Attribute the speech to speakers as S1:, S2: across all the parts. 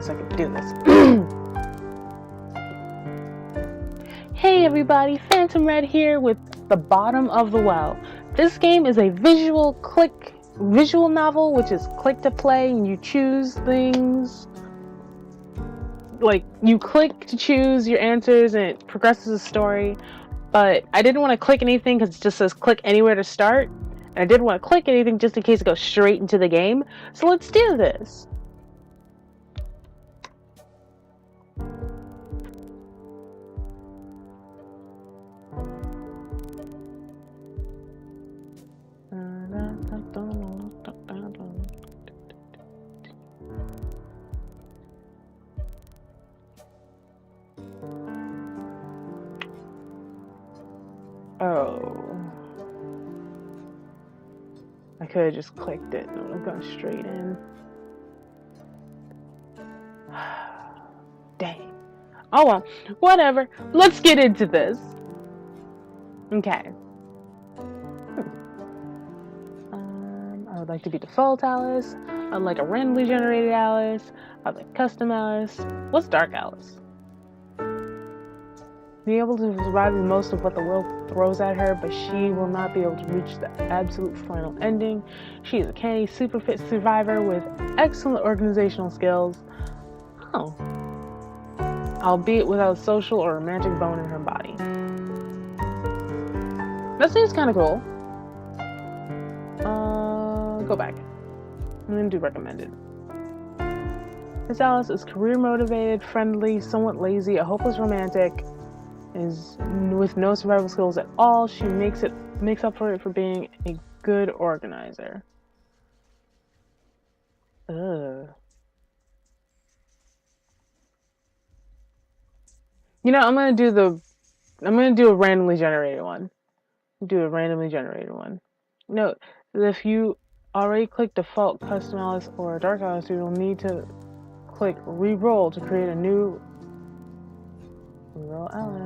S1: so I can do this. Hey everybody, Phantom Red here with The Bottom of the Well. This game is a visual novel, which is click to play, and you choose things. Like, you click to choose your answers and it progresses the story. But I didn't want to click anything because it just says click anywhere to start. And I didn't want to click anything just in case it goes straight into the game. So let's do this. Oh. I could have just clicked it and it would have gone straight in. Dang. Oh well, whatever. Let's get into this. Okay. I would like to be default Alice. I'd like a randomly generated Alice. I'd like custom Alice. What's dark Alice? Be able to survive most of what the world throws at her, but she will not be able to reach the absolute final ending. She is a canny, super fit survivor with excellent organizational skills. Oh. Albeit without a social or romantic bone in her body. That seems kind of cool. Go back. I'm gonna do recommended. Miss Alice is career motivated, friendly, somewhat lazy, a hopeless romantic. Is with no survival skills at all. She makes up for it for being a good organizer. Ugh. You know, I'm gonna do a randomly generated one. Note that if you already click default custom Alice or dark Alice, you will need to click re-roll to create a new Roll Alice.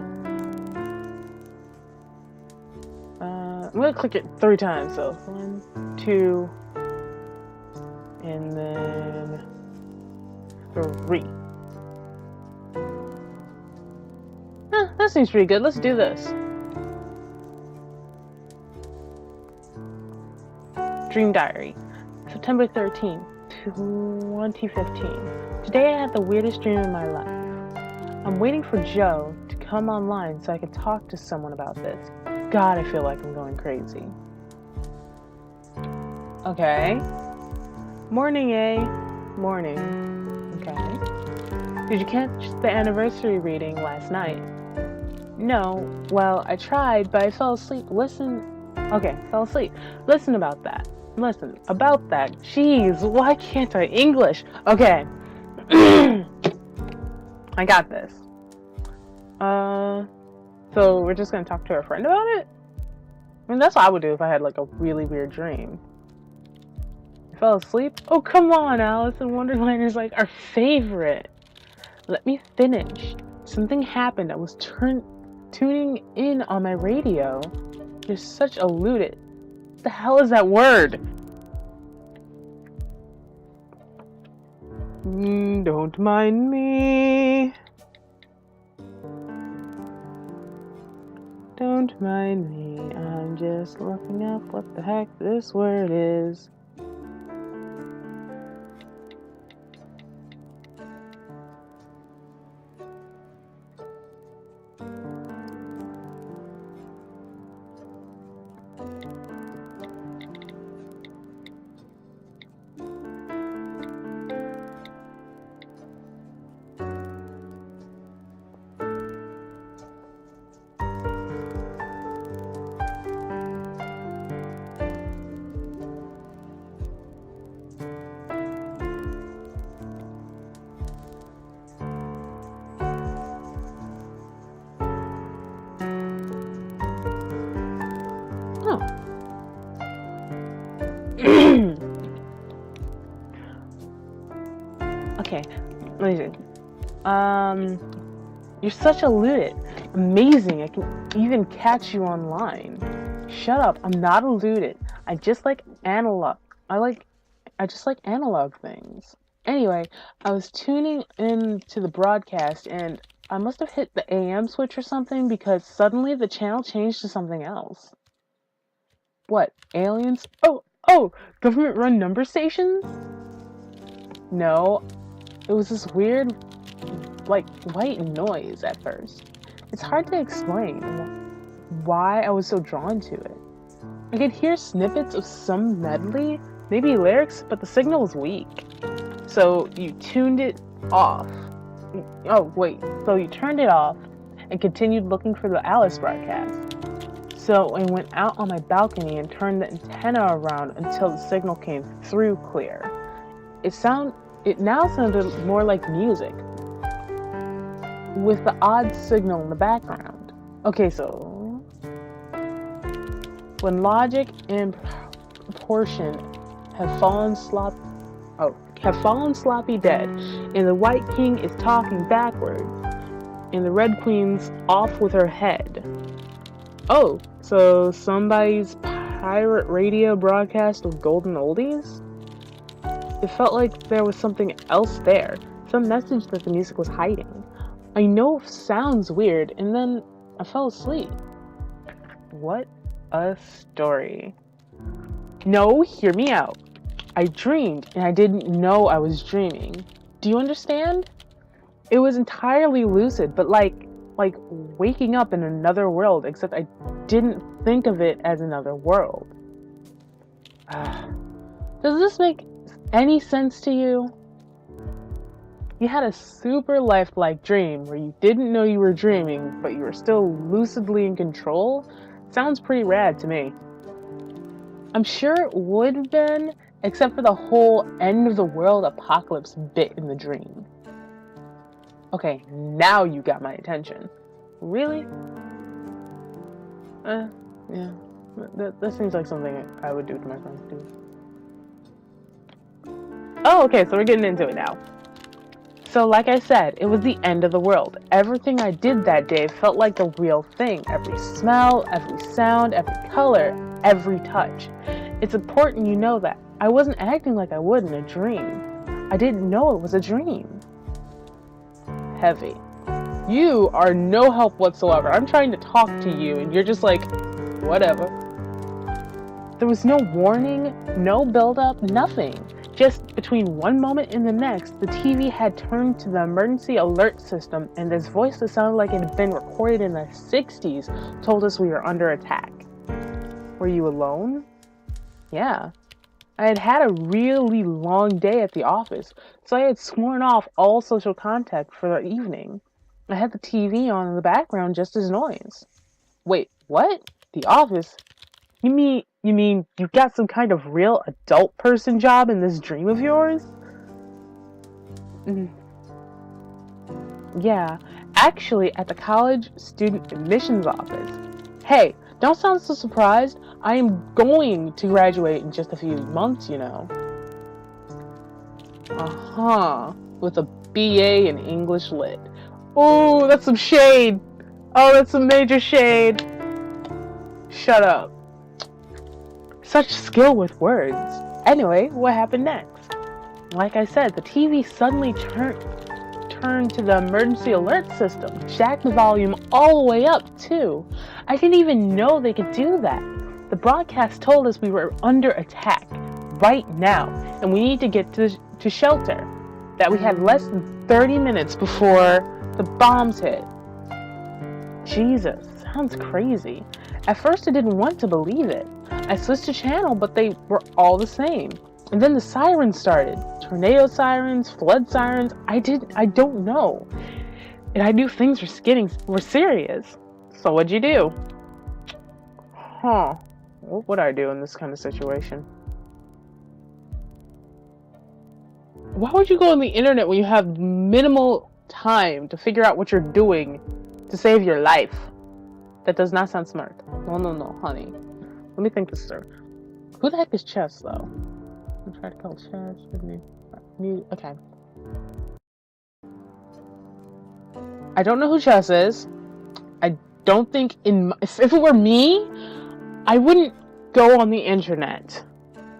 S1: I'm gonna click it 3 times, so 1, 2, and then 3. That seems pretty good. Let's do this. Dream Diary, September 13th, 2015. Today I had the weirdest dream in my life. I'm waiting for Joe to come online so I can talk to someone about this. God, I feel like I'm going crazy. Okay. Morning, A. Morning. Okay. Did you catch the anniversary reading last night? No. Well, I tried, but I fell asleep. Fell asleep. Listen about that. Jeez, why can't I English? Okay. I got this. So we're just gonna talk to our friend about it? I mean, that's what I would do if I had like a really weird dream. I fell asleep? Oh, come on, Alice in Wonderland is like our favorite. Let me finish. Something happened. I was tuning in on my radio. You're such a ludit. What the hell is that word? Don't mind me. Don't mind me. I'm just looking up what the heck this word is. Okay, let me see. You're such a ludit. Amazing, I can even catch you online. Shut up, I'm not a ludit. I just like analog things. Anyway, I was tuning into the broadcast and I must have hit the AM switch or something because suddenly the channel changed to something else. What? Aliens? Oh, government-run number stations? No, it was this weird, like, white noise at first. It's hard to explain why I was so drawn to it. I could hear snippets of some medley, maybe lyrics, but the signal was weak. So you tuned it off. So you turned it off and continued looking for the Alice broadcast. So I went out on my balcony and turned the antenna around until the signal came through clear. It now sounded more like music, with the odd signal in the background. Okay, so when logic and proportion have fallen sloppy dead, and the White King is talking backwards, and the Red Queen's off with her head. Oh, so somebody's pirate radio broadcast of golden oldies? It felt like there was something else there, some message that the music was hiding. I know it sounds weird, and then I fell asleep. What a story. No, hear me out. I dreamed, and I didn't know I was dreaming. Do you understand? It was entirely lucid, but like waking up in another world, except I didn't think of it as another world. Does this make any sense to you? You had a super lifelike dream where you didn't know you were dreaming, but you were still lucidly in control? Sounds pretty rad to me. I'm sure it would have been, except for the whole end of the world apocalypse bit in the dream. Okay, now you got my attention. Really? Yeah. That seems like something I would do to my friends too. Oh, okay, so we're getting into it now. So like I said, it was the end of the world. Everything I did that day felt like the real thing. Every smell, every sound, every color, every touch. It's important you know that. I wasn't acting like I would in a dream. I didn't know it was a dream. Heavy. You are no help whatsoever. I'm trying to talk to you and you're just like, whatever. There was no warning, no build-up, nothing. Just between one moment and the next, the TV had turned to the emergency alert system and this voice that sounded like it had been recorded in the 60s told us we were under attack. Were you alone? Yeah. I had had a really long day at the office, so I had sworn off all social contact for the evening. I had the TV on in the background just as noise. Wait, what? The office? You mean you got some kind of real adult person job in this dream of yours? Yeah, actually at the college student admissions office. Hey, don't sound so surprised. I am going to graduate in just a few months, you know. With a BA in English Lit. Oh, that's some shade. Oh, that's some major shade. Shut up. Such skill with words. Anyway, what happened next? Like I said, the TV suddenly turned to the emergency alert system, jacked the volume all the way up, too. I didn't even know they could do that. The broadcast told us we were under attack right now, and we need to get to shelter. That we had less than 30 minutes before the bombs hit. Jesus, sounds crazy. At first I didn't want to believe it. I switched the channel, but they were all the same. And then the sirens started. Tornado sirens, flood sirens, I don't know. And I knew things were serious. So what'd you do? What would I do in this kind of situation? Why would you go on the internet when you have minimal time to figure out what you're doing to save your life? That does not sound smart. No, honey. Let me think this through. Who the heck is Chess, though? I'm trying to call Chess. Okay. I don't know who Chess is. I don't think if it were me, I wouldn't go on the internet.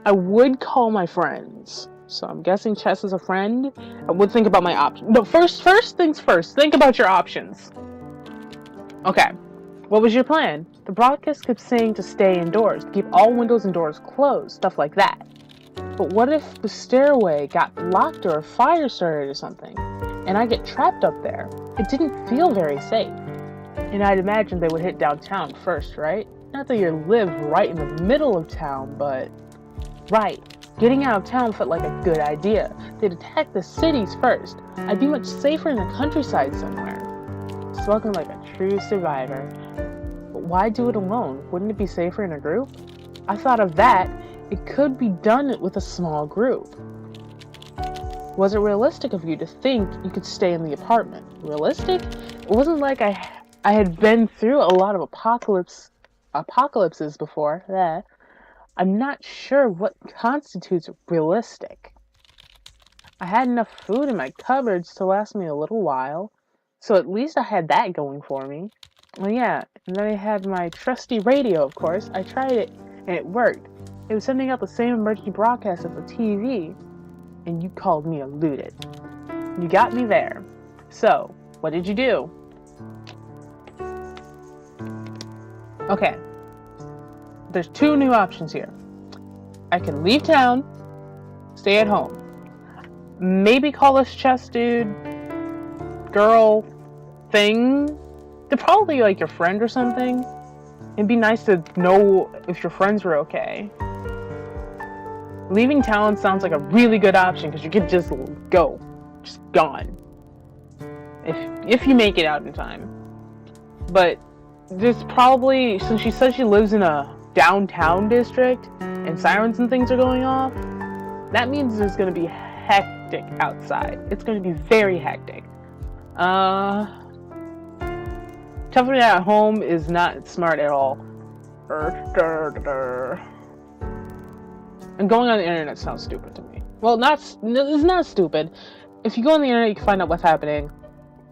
S1: I would call my friends. So I'm guessing Chess is a friend. I would think about my options. No, first things first. Think about your options. Okay. What was your plan? The broadcast kept saying to stay indoors, to keep all windows and doors closed, stuff like that. But what if the stairway got blocked or a fire started or something, and I get trapped up there? It didn't feel very safe. And I'd imagine they would hit downtown first, right? Not that you live right in the middle of town, but... Right. Getting out of town felt like a good idea. They'd attack the cities first. I'd be much safer in the countryside somewhere. Spoken like a true survivor. But why do it alone? Wouldn't it be safer in a group? I thought of that. It could be done with a small group. Was it realistic of you to think you could stay in the apartment? Realistic? It wasn't like I had been through a lot of apocalypses before. Yeah. I'm not sure what constitutes realistic. I had enough food in my cupboards to last me a little while, so at least I had that going for me. Well, yeah, and then I had my trusty radio, of course. I tried it, and it worked. It was sending out the same emergency broadcast as the TV, and you called me eluded. You got me there. So, what did you do? Okay. There's two new options here. I can leave town, stay at home. Maybe call this chess dude, girl, thing. They're probably like your friend or something. It'd be nice to know if your friends were okay. Leaving town sounds like a really good option because you could just go. Just gone. If you make it out in time. But there's probably, since she says she lives in a downtown district and sirens and things are going off, that means there's going to be hectic outside. It's going to be very hectic. Toughing it at home is not smart at all. And going on the internet sounds stupid to me. Well, it's not stupid. If you go on the internet, you can find out what's happening,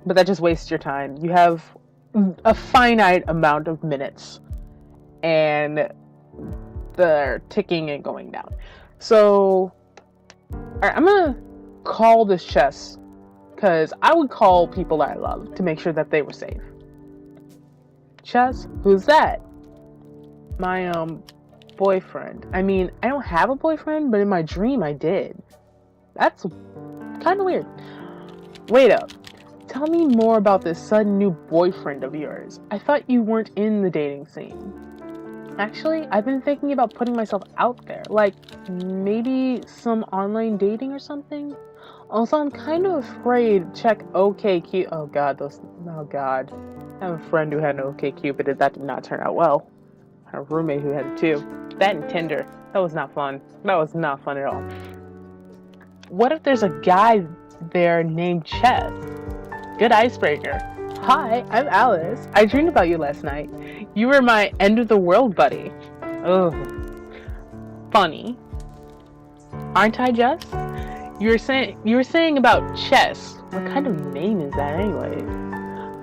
S1: but that just wastes your time. You have a finite amount of minutes, and they're ticking and going down. So, alright, I'm gonna call this chess, because I would call people that I love to make sure that they were safe. Chess? Who's that? My, boyfriend. I mean, I don't have a boyfriend, but in my dream I did. That's kind of weird. Wait up. Tell me more about this sudden new boyfriend of yours. I thought you weren't in the dating scene. Actually, I've been thinking about putting myself out there. Like, maybe some online dating or something? Also, I'm kind of afraid to check OkCupid. Oh god. I have a friend who had an OkCupid and that did not turn out well. I have a roommate who had it too. That and Tinder. That was not fun. That was not fun at all. What if there's a guy there named Chess? Good icebreaker. Hi, I'm Alice. I dreamed about you last night. You were my end of the world buddy. Ugh. Funny. Aren't I, Jess? You were saying about Chess. What kind of name is that anyway?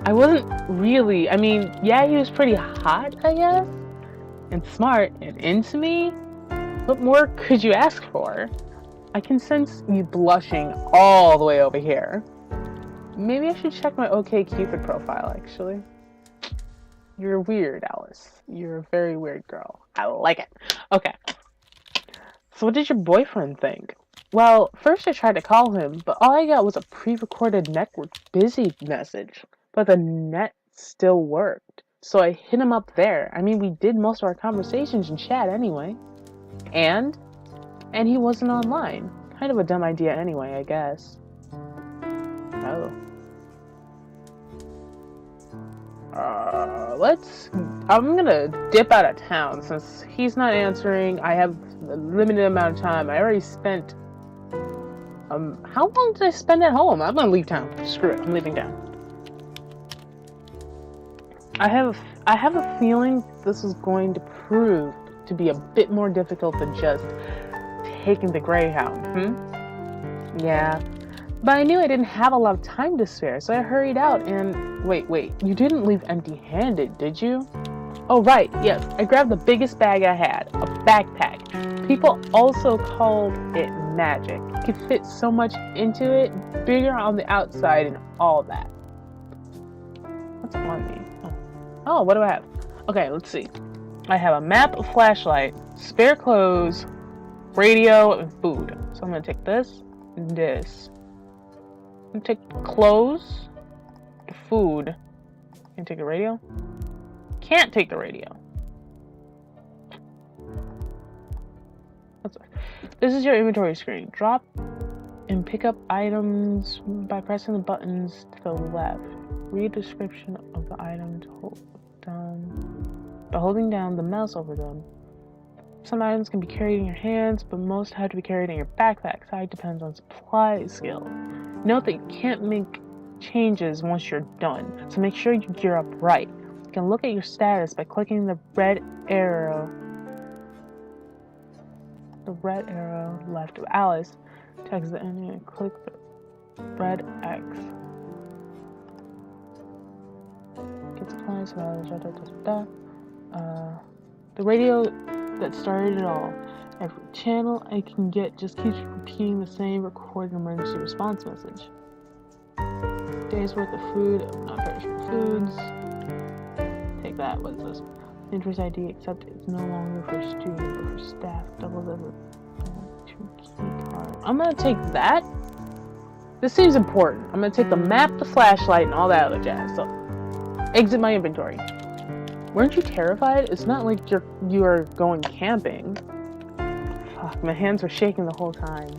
S1: I wasn't really. I mean, yeah, he was pretty hot, I guess. And smart and into me. What more could you ask for? I can sense you blushing all the way over here. Maybe I should check my OkCupid profile, actually. You're weird, Alice. You're a very weird girl. I like it. Okay. So what did your boyfriend think? Well, first I tried to call him, but all I got was a pre-recorded network busy message. But the net still worked. So I hit him up there. I mean, we did most of our conversations in chat anyway. And he wasn't online. Kind of a dumb idea anyway, I guess. Oh. I'm gonna dip out of town since he's not answering. I have a limited amount of time. I already spent, how long did I spend at home? I'm gonna leave town. Screw it, I'm leaving town. I have a feeling this is going to prove to be a bit more difficult than just taking the Greyhound, Yeah. But I knew I didn't have a lot of time to spare, so I hurried out and... Wait, you didn't leave empty-handed, did you? Oh, right, yes. I grabbed the biggest bag I had, a backpack. People also called it magic. You could fit so much into it, bigger on the outside and all that. What's on me? Oh, what do I have? Okay, let's see. I have a map, a flashlight, spare clothes, radio, and food. So I'm gonna take this and this. I'm gonna take clothes, the food, and take the radio. Can't take the radio. This is your inventory screen. Drop and pick up items by pressing the buttons to the left. Read the description of the items by holding down the mouse over them. Some items can be carried in your hands, but most have to be carried in your backpack. Size depends on supply skill. Note that you can't make changes once you're done, so make sure you gear up right. You can look at your status by clicking the red arrow left of Alice. Text the enemy and click the red X. Get supplies, the radio that started it all. Every channel I can get just keeps repeating the same recorded emergency response message. Days worth of food, non-perishable foods. Take that, what is this? Interest ID, except it's no longer for student, but for staff. Double as a 2 key card. I'm gonna take that. This seems important. I'm gonna take the map, the flashlight, and all that other jazz. So, exit my inventory. Weren't you terrified? It's not like you are going camping. Fuck, my hands were shaking the whole time.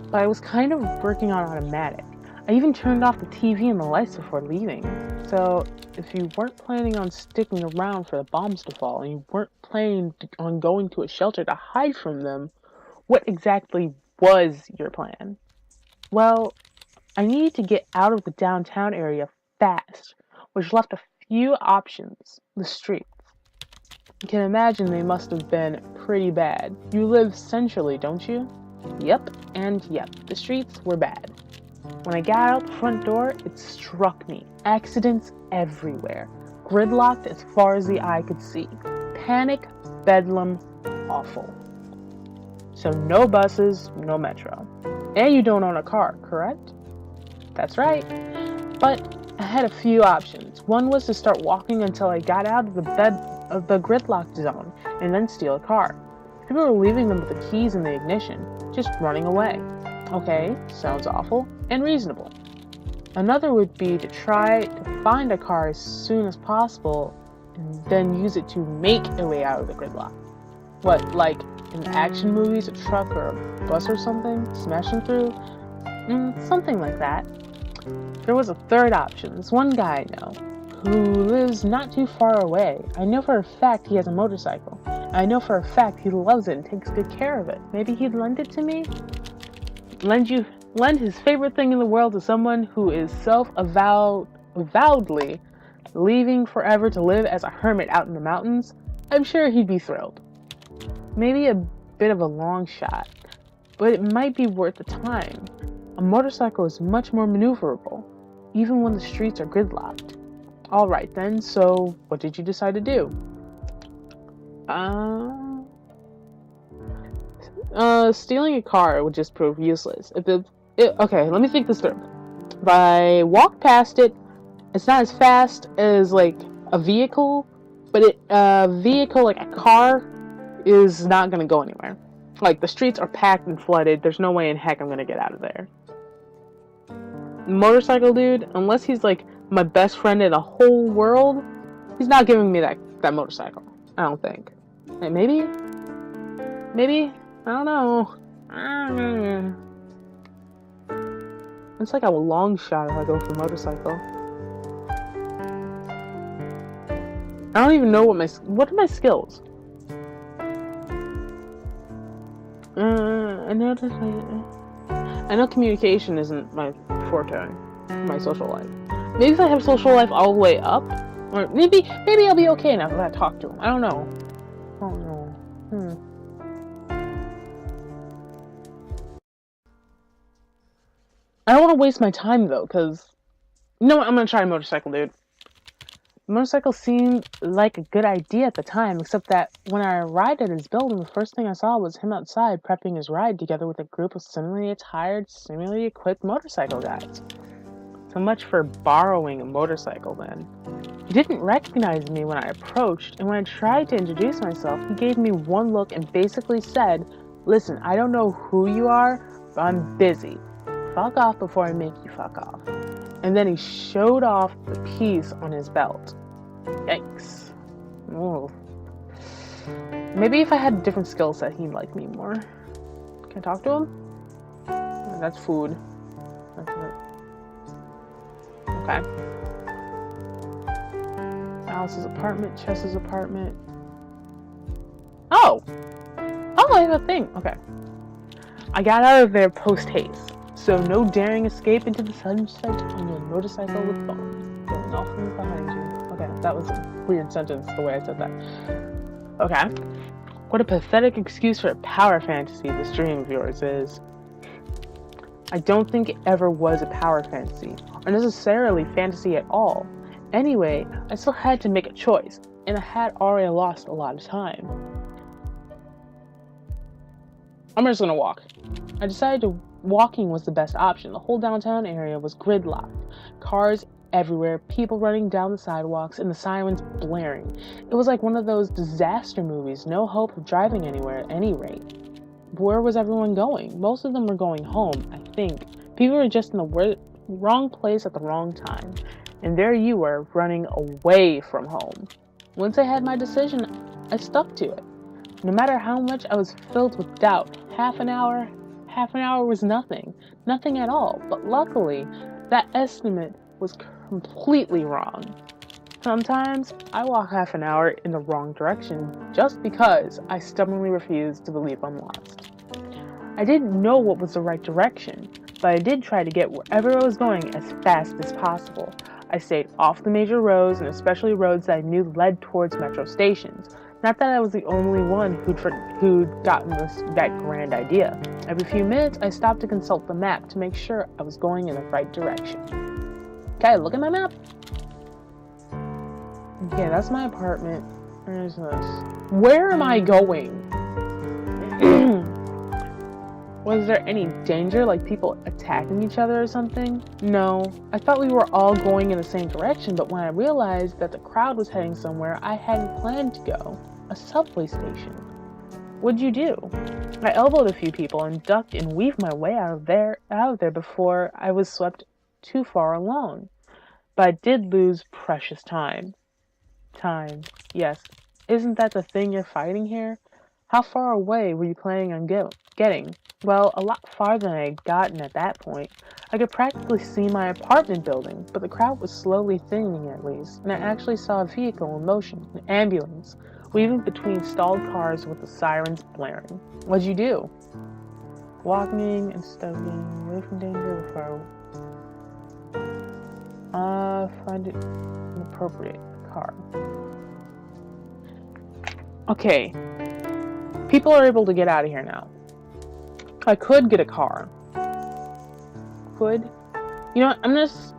S1: But I was kind of working on automatic. I even turned off the TV and the lights before leaving. So, if you weren't planning on sticking around for the bombs to fall, and you weren't planning on going to a shelter to hide from them, what exactly was your plan? Well, I needed to get out of the downtown area fast, which left a few options. The streets. You can imagine they must have been pretty bad. You live centrally, don't you? Yep, and yep, the streets were bad. When I got out the front door, it struck me. Accidents everywhere. Gridlocked as far as the eye could see. Panic, bedlam, awful. So no buses, no metro. And you don't own a car, correct? That's right. But I had a few options. One was to start walking until I got out of the gridlocked zone and then steal a car. People were leaving them with the keys in the ignition, just running away. Okay, sounds awful and reasonable. Another would be to try to find a car as soon as possible and then use it to make a way out of the gridlock. What, like in action movies, a truck or a bus or something smashing through? Something like that. There was a third option. This one guy I know, who lives not too far away. I know for a fact he has a motorcycle. I know for a fact he loves it and takes good care of it. Maybe he'd lend it to me? Lend his favorite thing in the world to someone who is avowedly leaving forever to live as a hermit out in the mountains? I'm sure he'd be thrilled. Maybe a bit of a long shot, but it might be worth the time. A motorcycle is much more maneuverable, even when the streets are gridlocked. Alright then, so what did you decide to do? Stealing a car would just prove useless. Okay, let me think this through. If I walk past it, it's not as fast as like a vehicle, but a vehicle like a car is not gonna go anywhere. Like the streets are packed and flooded. There's no way in heck I'm gonna get out of there. Motorcycle dude, unless he's like my best friend in the whole world, he's not giving me that motorcycle. I don't think. Hey, maybe. I don't know. It's like a long shot if I go for motorcycle. I don't even know what are my skills. I know communication isn't my forte, my social life. Maybe if I have social life all the way up, or maybe I'll be okay enough if I talk to him. I don't know. I don't want to waste my time though, because you know what? I'm gonna try a motorcycle, dude. The motorcycle seemed like a good idea at the time, except that when I arrived at his building, the first thing I saw was him outside prepping his ride together with a group of similarly attired, similarly equipped motorcycle guys. So much for borrowing a motorcycle then. He didn't recognize me when I approached, and when I tried to introduce myself, he gave me one look and basically said, "Listen, I don't know who you are, but I'm busy. Fuck off before I make you fuck off." And then he showed off the piece on his belt. Yikes. Ooh. Maybe if I had a different skill set, he'd like me more. Can I talk to him? That's food. That's it. Okay. Alice's apartment, Chess's apartment. Oh! Oh, I have a thing. Okay. I got out of there post-haste, so no daring escape into the sunset on your motorcycle with bones going off from behind you. Okay, that was a weird sentence, the way I said that. Okay. What a pathetic excuse for a power fantasy this dream of yours is. I don't think it ever was a power fantasy, or necessarily fantasy at all. Anyway, I still had to make a choice, and I had already lost a lot of time. I'm just gonna walk. I decided walking was the best option. The whole downtown area was gridlocked. Cars everywhere, people running down the sidewalks, and the sirens blaring. It was like one of those disaster movies, no hope of driving anywhere at any rate. Where was everyone going? Most of them were going home, I think. People were just in the wrong place at the wrong time. And there you were, running away from home. Once I had my decision, I stuck to it. No matter how much I was filled with doubt, half an hour was nothing. Nothing at all. But luckily, that estimate was completely wrong. Sometimes I walk half an hour in the wrong direction just because I stubbornly refuse to believe I'm lost. I didn't know what was the right direction, but I did try to get wherever I was going as fast as possible. I stayed off the major roads, and especially roads that I knew led towards metro stations. Not that I was the only one who'd gotten that grand idea. Every few minutes, I stopped to consult the map to make sure I was going in the right direction. Okay, look at my map. Okay, that's my apartment. Where's this? Where am I going? Was there any danger, like people attacking each other or something? No, I thought we were all going in the same direction, but when I realized that the crowd was heading somewhere I hadn't planned to go, a subway station. What'd you do? I elbowed a few people and ducked and weaved my way out of there before I was swept too far alone. But I did lose precious time. Time, yes. Isn't that the thing you're fighting here? How far away were you planning on getting? Well, a lot farther than I had gotten at that point. I could practically see my apartment building, but the crowd was slowly thinning at least, and I actually saw a vehicle in motion, an ambulance, weaving between stalled cars with the sirens blaring. What'd you do? Walking and studying, away from danger before find it an appropriate car. Okay. People are able to get out of here now. I could get a car. Could. You know what? I'm just...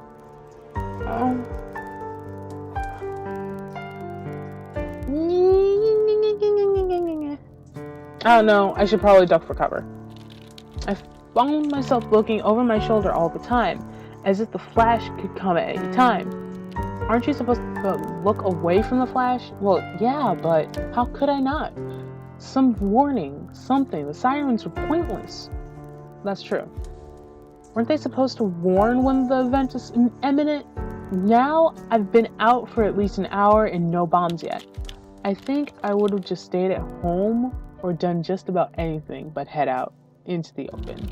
S1: Oh no, I should probably duck for cover. I found myself looking over my shoulder all the time, as if the flash could come at any time. Aren't you supposed to look away from the flash? Well, yeah, but how could I not? Some warning, something. The sirens were pointless. That's true. Weren't they supposed to warn when the event is imminent? Now I've been out for at least an hour and no bombs yet. I think I would have just stayed at home or done just about anything but head out into the open.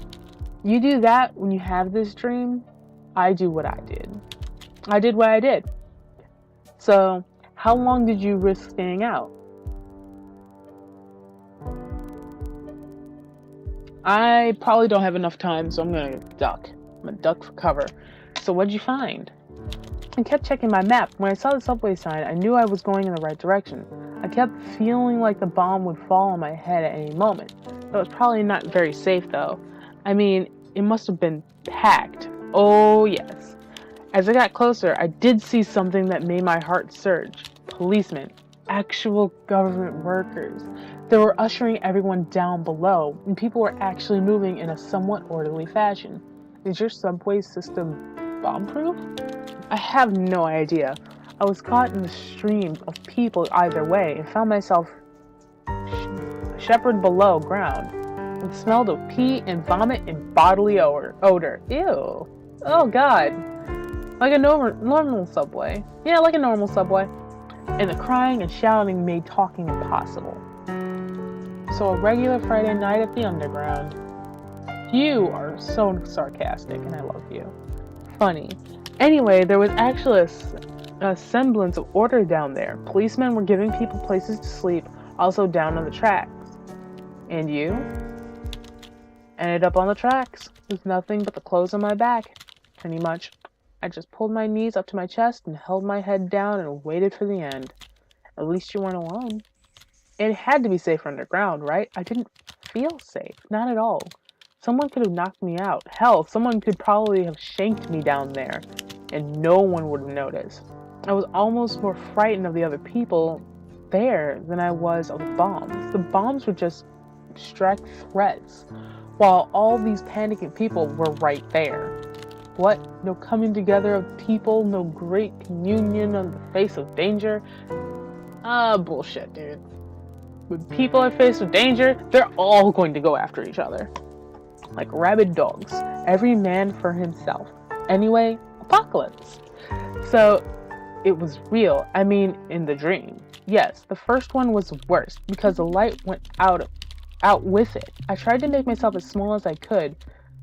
S1: You do that when you have this dream. I do what I did. I did what I did. So, how long did you risk staying out? I probably don't have enough time, so I'm gonna duck. I'm gonna duck for cover. So what'd you find? I kept checking my map. When I saw the subway sign, I knew I was going in the right direction. I kept feeling like the bomb would fall on my head at any moment. That was probably not very safe, though. I mean, it must have been packed. Oh, yes. As I got closer, I did see something that made my heart surge. Policemen. Actual government workers. They were ushering everyone down below, and people were actually moving in a somewhat orderly fashion. Is your subway system bomb-proof? I have no idea. I was caught in the stream of people either way and found myself shepherded below ground. It smelled of pee and vomit and bodily odor. Ew. Oh god. Like a normal subway. Yeah, like a normal subway. And the crying and shouting made talking impossible. So a regular Friday night at the underground. You are so sarcastic, and I love you. Funny. Anyway, there was actually a semblance of order down there. Policemen were giving people places to sleep, also down on the tracks. And you? Ended up on the tracks, with nothing but the clothes on my back. Pretty much. I just pulled my knees up to my chest and held my head down and waited for the end. At least you weren't alone. It had to be safer underground, right? I didn't feel safe. Not at all. Someone could have knocked me out. Hell, someone could probably have shanked me down there, and no one would have noticed. I was almost more frightened of the other people there than I was of the bombs. The bombs were just abstract threats, while all these panicking people were right there. What? No coming together of people, no great communion on the face of danger? Bullshit, dude. When people are faced with danger, they're all going to go after each other. Like rabid dogs. Every man for himself. Anyway, apocalypse. So, it was real. I mean, in the dream. Yes, the first one was worse, because the light went out with it. I tried to make myself as small as I could,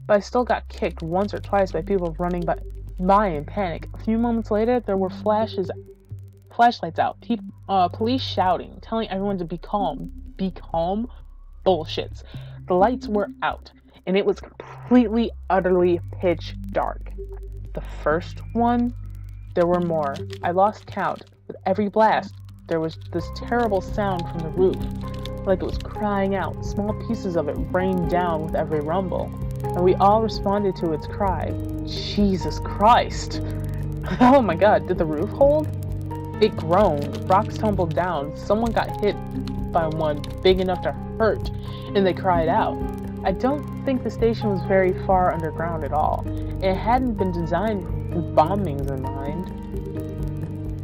S1: but I still got kicked once or twice by people running by in panic. A few moments later, there were flashlights out, police shouting, telling everyone to be calm. Be calm? Bullshits. The lights were out, and it was completely, utterly pitch dark. The first one, there were more. I lost count. With every blast, there was this terrible sound from the roof, like it was crying out. Small pieces of it rained down with every rumble, and we all responded to its cry. Jesus Christ! Oh my god, did the roof hold? It groaned, rocks tumbled down, someone got hit by one big enough to hurt, and they cried out. I don't think the station was very far underground at all. It hadn't been designed with bombings in mind.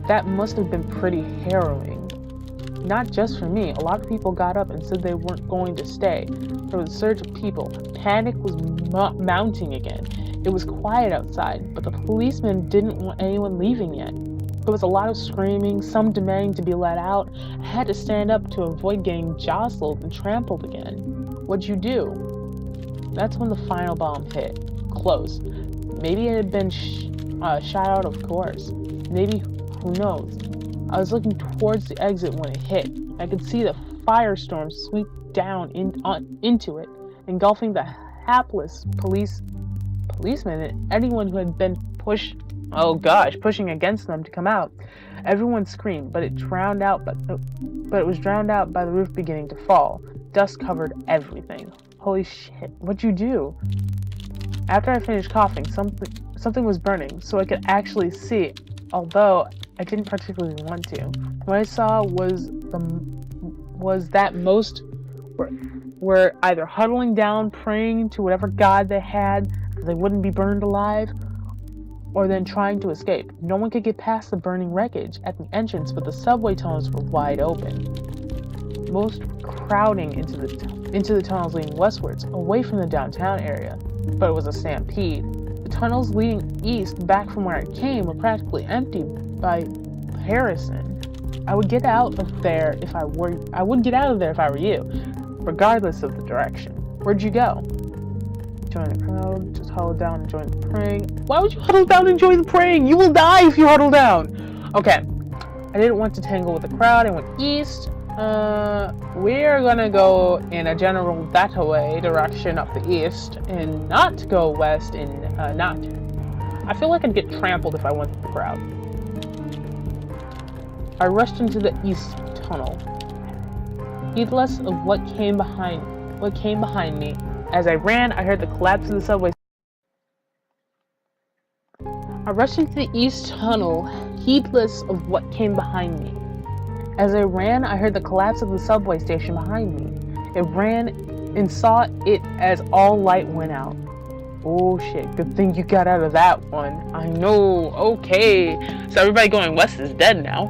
S1: That must have been pretty harrowing. Not just for me, a lot of people got up and said they weren't going to stay. There was a surge of people. Panic was mounting again. It was quiet outside, but the policemen didn't want anyone leaving yet. There was a lot of screaming, some demanding to be let out. I had to stand up to avoid getting jostled and trampled again. What'd you do? That's when the final bomb hit. Close. Maybe it had been shot out, of course. Maybe, who knows? I was looking towards the exit when it hit. I could see the firestorm sweep down into it, engulfing the hapless policemen and anyone who had been pushing against them to come out. Everyone screamed, but it was drowned out by the roof beginning to fall. Dust covered everything. Holy shit, what'd you do? After I finished coughing, something was burning, so I could actually see, although I didn't particularly want to. What I saw was that most were either huddling down, praying to whatever god they had that they wouldn't be burned alive, or then trying to escape. No one could get past the burning wreckage at the entrance, but the subway tunnels were wide open. Most were crowding into the tunnels leading westwards, away from the downtown area, but it was a stampede. The tunnels leading east, back from where I came, were practically empty by comparison. I would get out of there if I were you, regardless of the direction. Where'd you go? Join the crowd, just huddle down and join the praying. Why would you huddle down and join the praying? You will die if you huddle down! Okay, I didn't want to tangle with the crowd. I went east. We're gonna go in a general that-way direction up the east, and not go west and not. I feel like I'd get trampled if I went with the crowd. I rushed into the east tunnel, heedless of what came behind me. As I ran, I heard the collapse of the subway. I I rushed into the east tunnel, heedless of what came behind me. As I ran, I heard the collapse of the subway station behind me. It ran and saw it as all light went out. Oh shit, good thing you got out of that one. I know, okay. So everybody going west is dead now.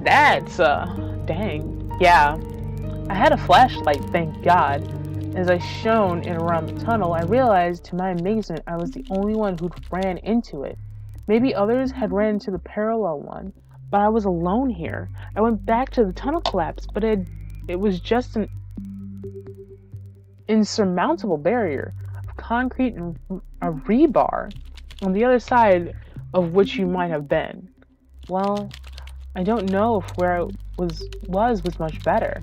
S1: That's, dang. Yeah. I had a flashlight, thank God. As I shone in around the tunnel, I realized, to my amazement, I was the only one who'd ran into it. Maybe others had ran into the parallel one, but I was alone here. I went back to the tunnel collapse, but it was just an insurmountable barrier of concrete and a rebar on the other side of which you might have been. Well, I don't know if where I was much better.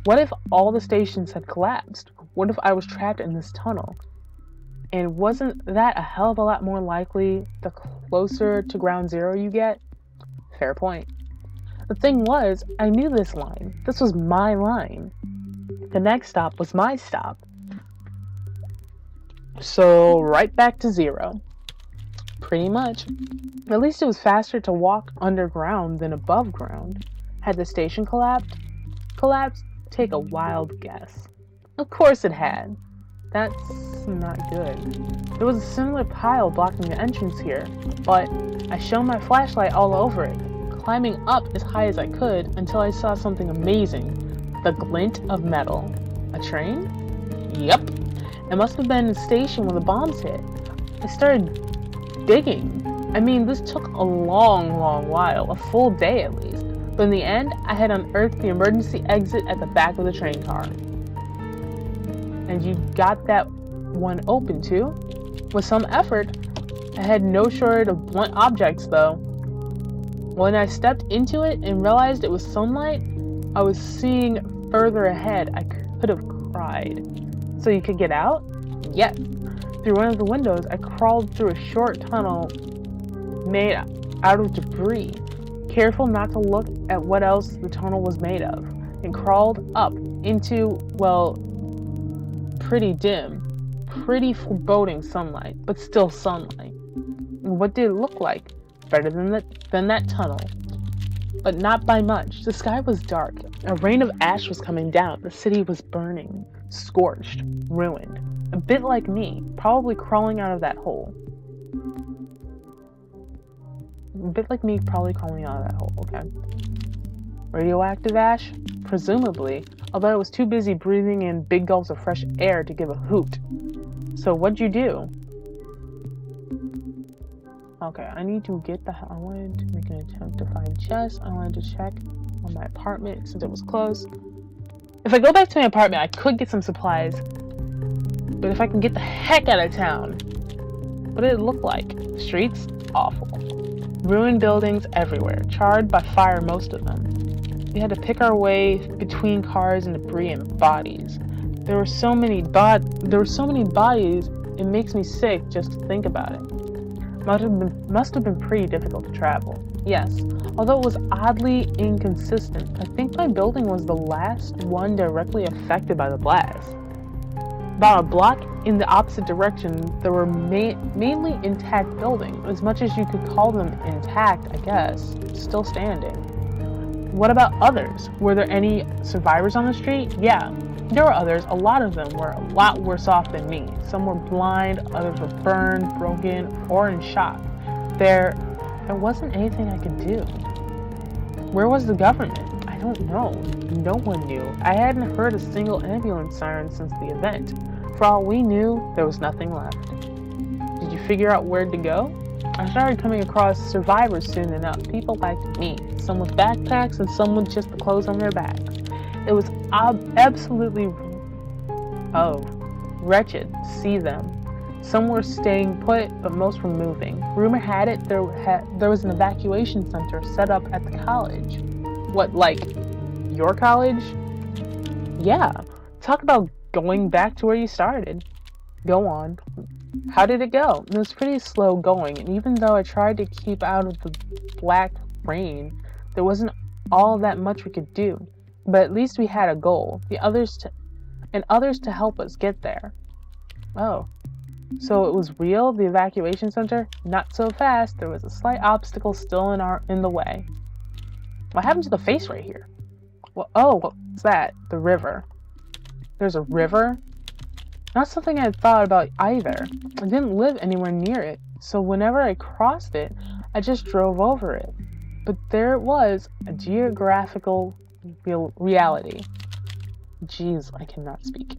S1: What if all the stations had collapsed? What if I was trapped in this tunnel? And wasn't that a hell of a lot more likely the closer to ground zero you get? Fair point. The thing was, I knew this line. This was my line. The next stop was my stop. So, right back to zero. Pretty much. At least it was faster to walk underground than above ground. Had the station collapsed? Take a wild guess. Of course it had. That's not good. There was a similar pile blocking the entrance here, but I shone my flashlight all over it, climbing up as high as I could until I saw something amazing. The glint of metal. A train? Yep. It must have been the station where the bombs hit. I started digging. I mean, this took a long while, a full day at least. But in the end, I had unearthed the emergency exit at the back of the train car. And you got that one open too? With some effort. I had no shortage of blunt objects though. When I stepped into it and realized it was sunlight, I was seeing further ahead. I could have cried. So you could get out? Yes. Through one of the windows, I crawled through a short tunnel made out of debris, careful not to look at what else the tunnel was made of, and crawled up into, well, pretty dim, pretty foreboding sunlight, but still sunlight. And what did it look like? Better than that tunnel. But not by much. The sky was dark. A rain of ash was coming down. The city was burning, scorched, ruined. A bit like me, probably crawling out of that hole. Okay. Radioactive ash? Presumably, although I was too busy breathing in big gulps of fresh air to give a hoot. So what'd you do? Okay, I need to get the hell. I wanted to make an attempt to find chests. I wanted to check on my apartment since it was close. If I go back to my apartment, I could get some supplies. But if I can get the heck out of town. What did it look like? Streets? Awful. Ruined buildings everywhere. Charred by fire, most of them. We had to pick our way between cars and debris and bodies. There were so many bodies, it makes me sick just to think about it. Must have been pretty difficult to travel. Yes, although it was oddly inconsistent. I think my building was the last one directly affected by the blast. About a block in the opposite direction, there were mainly intact buildings, as much as you could call them intact, I guess, still standing. What about others? Were there any survivors on the street? Yeah, there were others. A lot of them were a lot worse off than me. Some were blind, others were burned, broken, or in shock. There wasn't anything I could do. Where was the government? I don't know. No one knew. I hadn't heard a single ambulance siren since the event. For all we knew, there was nothing left. Did you figure out where to go? I started coming across survivors soon enough, people like me, some with backpacks and some with just the clothes on their backs. It was absolutely wretched to see them. Some were staying put, but most were moving. Rumor had it there was an evacuation center set up at the college. What, like your college? Yeah. Talk about going back to where you started. Go on. How did it go? It was pretty slow going, and even though I tried to keep out of the black rain, there wasn't all that much we could do. But at least we had a goal, others to help us get there. Oh, So it was real, the evacuation center? Not so fast. There was a slight obstacle still in the way. What happened to the face right here? Well, oh, what's that? The river. There's a river? Not something I had thought about either. I didn't live anywhere near it, so whenever I crossed it, I just drove over it. But there it was, a geographical reality. Jeez, I cannot speak.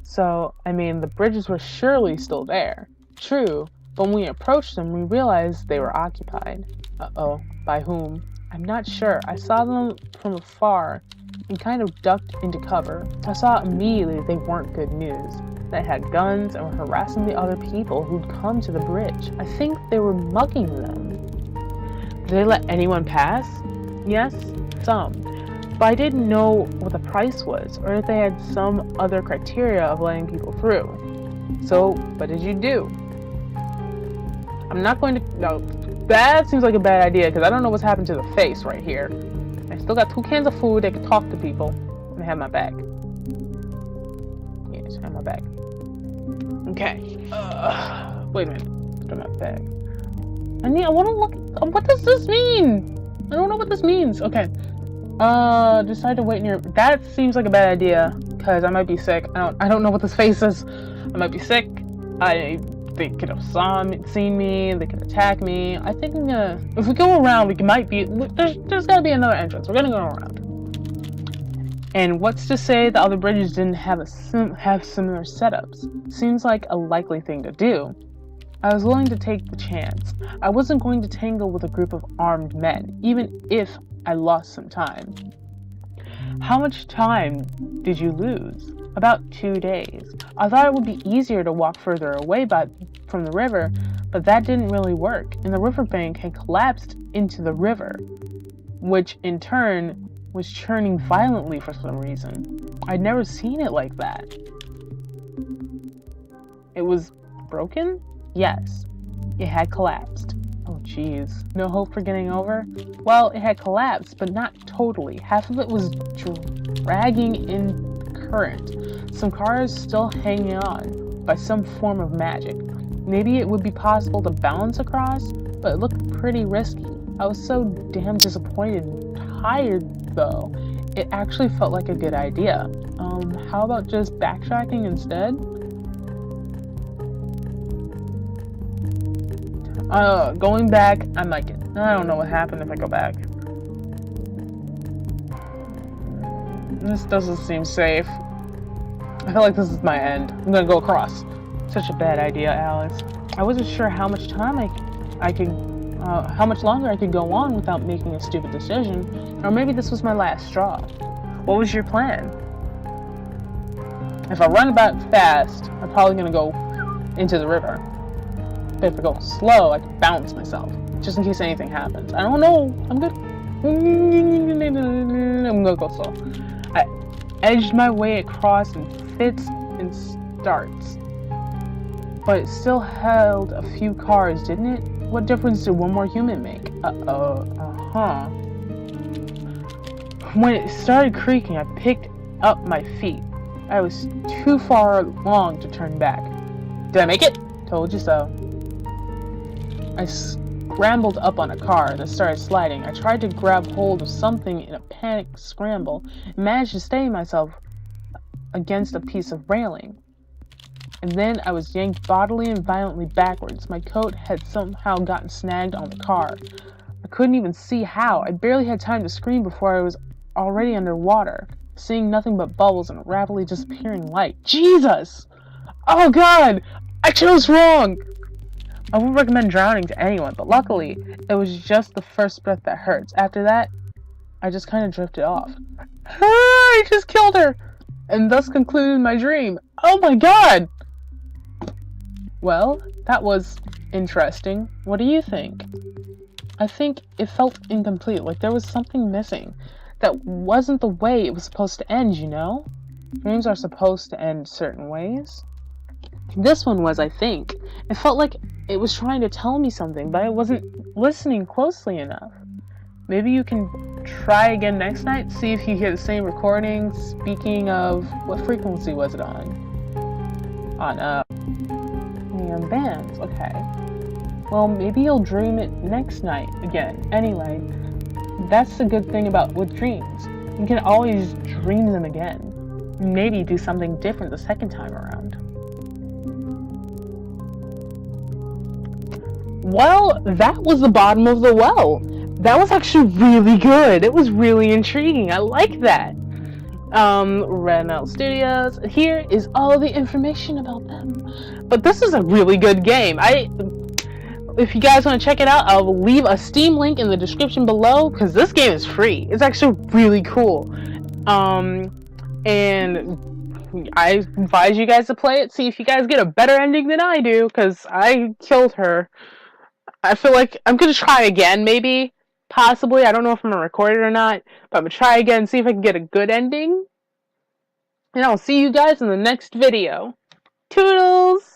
S1: So, I mean, the bridges were surely still there. True, but when we approached them, we realized they were occupied. Uh-oh, by whom? I'm not sure. I saw them from afar and kind of ducked into cover. I saw immediately they weren't good news. They had guns and were harassing the other people who'd come to the bridge. I think they were mugging them. Did they let anyone pass? Yes, some. But I didn't know what the price was, or if they had some other criteria of letting people through. So, what did you do? I'm not going to... No, that seems like a bad idea, because I don't know what's happened to the face right here. I still got 2 cans of food, I can talk to people, and I have my bag. Yes, I have my bag. Okay. Wait a minute. Put my bag. I want to look... What does this mean? I don't know what this means. Okay. Decide to wait near... That seems like a bad idea, because I might be sick. I don't know what this face is. I might be sick. They could have seen me. They could attack me. I think I'm gonna... If we go around, we might be... There's gotta be another entrance. We're gonna go around. And what's to say the other bridges didn't have similar setups? Seems like a likely thing to do. I was willing to take the chance. I wasn't going to tangle with a group of armed men, even if I lost some time. How much time did you lose? About 2 days. I thought it would be easier to walk further away from the river, but that didn't really work, and the riverbank had collapsed into the river, which in turn was churning violently for some reason. I'd never seen it like that. It was broken? Yes. It had collapsed. Oh geez. No hope for getting over? Well, it had collapsed, but not totally. Half of it was dragging in the current. Some cars still hanging on by some form of magic. Maybe it would be possible to balance across, but it looked pretty risky. I was so damn disappointed and tired though. It actually felt like a good idea. How about just backtracking instead? Going back, I might get... I don't know what happened if I go back. This doesn't seem safe. I feel like this is my end. I'm gonna go across. Such a bad idea, Alice. I wasn't sure how much time how much longer I could go on without making a stupid decision. Or maybe this was my last straw. What was your plan? If I run about fast, I'm probably gonna go into the river. But if I go slow, I can balance myself, just in case anything happens. I don't know. I'm gonna go slow. I edged my way across in fits and starts. But it still held a few cars, didn't it? What difference did one more human make? When it started creaking, I picked up my feet. I was too far along to turn back. Did I make it? Told you so. I scrambled up on a car that started sliding. I tried to grab hold of something in a panicked scramble and managed to steady myself against a piece of railing. And then I was yanked bodily and violently backwards. My coat had somehow gotten snagged on the car. I couldn't even see how. I barely had time to scream before I was already underwater, seeing nothing but bubbles and a rapidly disappearing light. Jesus! Oh God! I chose wrong! I wouldn't recommend drowning to anyone, but luckily, it was just the first breath that hurts. After that, I just kind of drifted off. I just killed her! And thus concluded my dream. Oh my God! Well, that was interesting. What do you think? I think it felt incomplete, like there was something missing. That wasn't the way it was supposed to end, you know? Dreams are supposed to end certain ways. This one was, I think. It felt like it was trying to tell me something, but I wasn't listening closely enough. Maybe you can try again next night, see if you hear the same recording. Speaking of, what frequency was it on? am banned. Okay. Well, maybe you'll dream it next night again. Anyway, that's the good thing with dreams. You can always dream them again. Maybe do something different the second time around. Well, that was the bottom of the well. That was actually really good. It was really intriguing. I like that. Red Metal Studios. Here is all the information about them. But this is a really good game. If you guys want to check it out, I'll leave a Steam link in the description below because this game is free. It's actually really cool. And I advise you guys to play it. See if you guys get a better ending than I do because I killed her. I feel like I'm gonna try again, maybe, possibly. I don't know if I'm gonna record it or not, but I'm gonna try again and see if I can get a good ending. And I'll see you guys in the next video. Toodles!